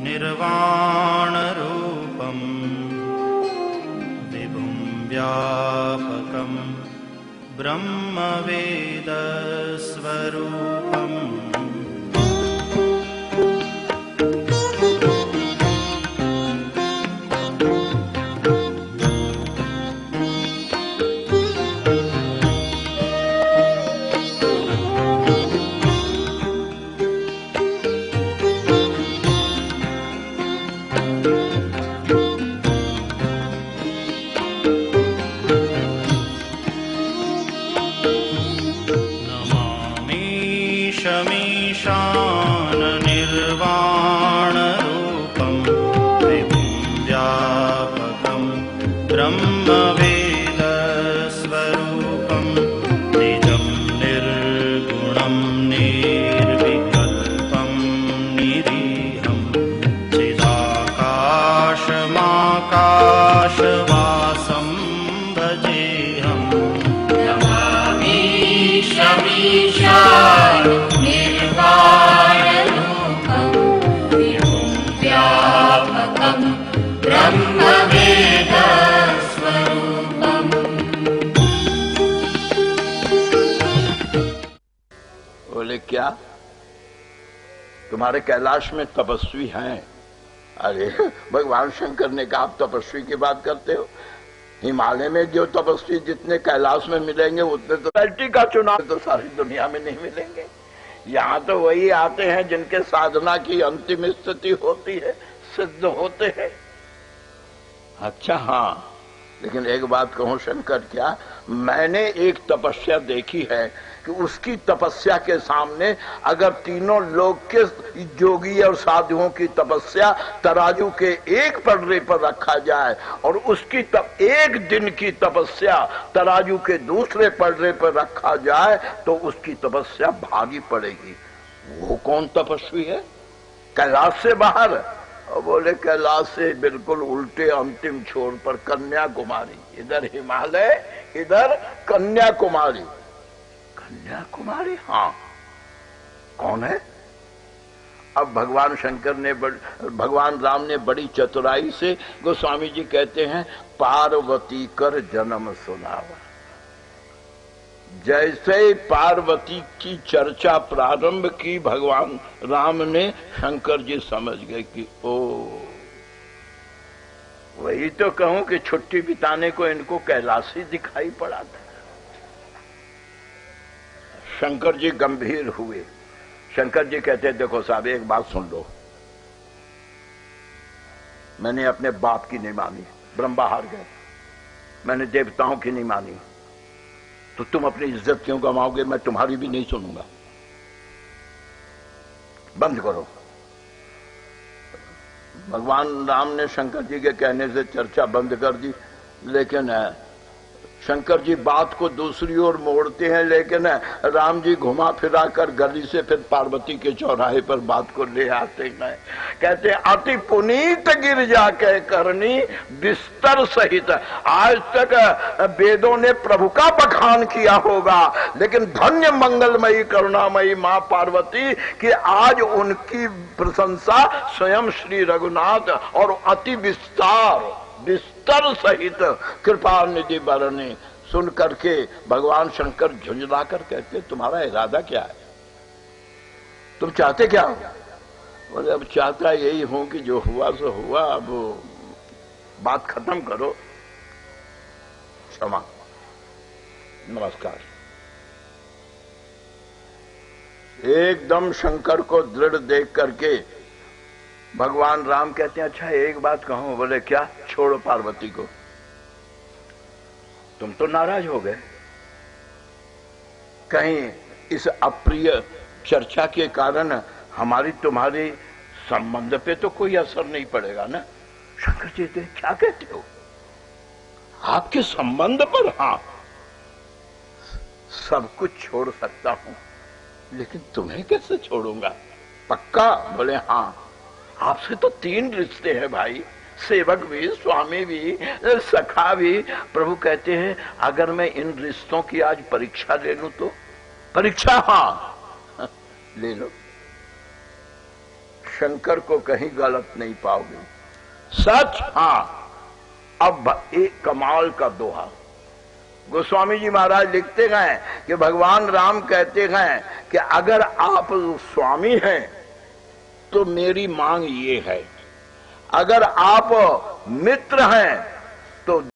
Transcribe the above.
निर्वाणरूपम् विभुं व्यापकं ब्रह्मवेदस्वरूपम्। शमीशान निर्वाणरूपं विभुं व्यापकं ब्रह्मवेदस्वरूपं निजं निर्गुणं निर्विकल्पं निरीहं चिदाकाशमाकाशवासं भजेऽहम्। नमामि शमीशान निर्वाणरूपं विभुं व्यापकं ब्रह्मवेदस्वरूपम्। बोले क्या तुम्हारे कैलाश में तपस्वी हैं? अरे भगवान शंकर ने कहा आप तपस्वी की बात करते हो? हिमालय में जो तपस्वी जितने कैलाश में मिलेंगे उतने तो पार्टी का चुनाव तो सारी दुनिया में नहीं मिलेंगे। यहाँ तो वही आते हैं जिनके साधना की अंतिम स्थिति होती है, सिद्ध होते हैं। अच्छा हाँ, लेकिन एक बात कहूं शंकर, क्या मैंने एक तपस्या देखी है कि उसकी तपस्या के सामने अगर तीनों लोक के योगी और साधुओं की तपस्या तराजू के एक पलड़े पर रखा जाए और उसकी एक दिन की तपस्या तराजू के दूसरे पलड़े पर रखा जाए तो उसकी तपस्या भारी पड़ेगी। वो कौन तपस्वी है कैलाश से बाहर? और बोले कैलाश से बिल्कुल उल्टे अंतिम छोर पर कन्याकुमारी, इधर हिमालय इधर कन्याकुमारी। कन्याकुमारी हाँ, कौन है? अब भगवान शंकर ने भगवान राम ने बड़ी चतुराई से, गोस्वामी जी कहते हैं, पार्वती कर जन्म सुनावा। जैसे पार्वती की चर्चा प्रारंभ की भगवान राम ने, शंकर जी समझ गए कि ओ, वही तो कहूं कि छुट्टी बिताने को इनको कैलाश ही दिखाई पड़ा था। शंकर जी गंभीर हुए। शंकर जी कहते देखो साहब एक बात सुन लो, मैंने अपने बाप की नहीं मानी, ब्रह्मा हार गए, मैंने देवताओं की नहीं मानी, तो तुम अपनी इज्जत क्यों गवाओगे? मैं तुम्हारी भी नहीं सुनूंगा, बंद करो। भगवान राम ने शंकर जी के कहने से चर्चा बंद कर दी, लेकिन शंकर जी बात को दूसरी ओर मोड़ते हैं, लेकिन राम जी घुमा फिरा कर गली से फिर पार्वती के चौराहे पर बात को ले आते हैं। कहते हैं अति पुनीत गिरजा के करनी बिस्तर सहित। आज तक वेदों ने प्रभु का बखान किया होगा, लेकिन धन्य मंगलमयी करुणामयी मां पार्वती कि आज उनकी प्रशंसा स्वयं श्री रघुनाथ और अति विस्तार बिस्तर सहित कृपा निधि बरने सुन करके भगवान शंकर झुंझला कर कहते तुम्हारा इरादा क्या है? तुम चाहते क्या हो? बोले अब चाहता यही हूं कि जो हुआ सो हुआ, अब बात खत्म करो, क्षमा, नमस्कार। एकदम शंकर को दृढ़ देख करके भगवान राम कहते हैं अच्छा एक बात कहूं। बोले क्या? छोड़ो पार्वती को, तुम तो नाराज हो गए, कहीं इस अप्रिय चर्चा के कारण हमारी तुम्हारी संबंध पे तो कोई असर नहीं पड़ेगा ना? शंकर जी क्या कहते हो? आपके संबंध पर हाँ सब कुछ छोड़ सकता हूं, लेकिन तुम्हें कैसे छोड़ूंगा? पक्का? बोले हाँ, आपसे तो 3 रिश्ते हैं भाई, सेवक भी, स्वामी भी, सखा भी। प्रभु कहते हैं अगर मैं इन रिश्तों की आज परीक्षा ले लूं तो? परीक्षा हाँ ले लो, शंकर को कहीं गलत नहीं पाओगे। सच। हाँ, अब एक कमाल का दोहा गोस्वामी जी महाराज लिखते गए कि भगवान राम कहते हैं कि अगर आप स्वामी हैं तो मेरी मांग ये है, अगर आप मित्र हैं तो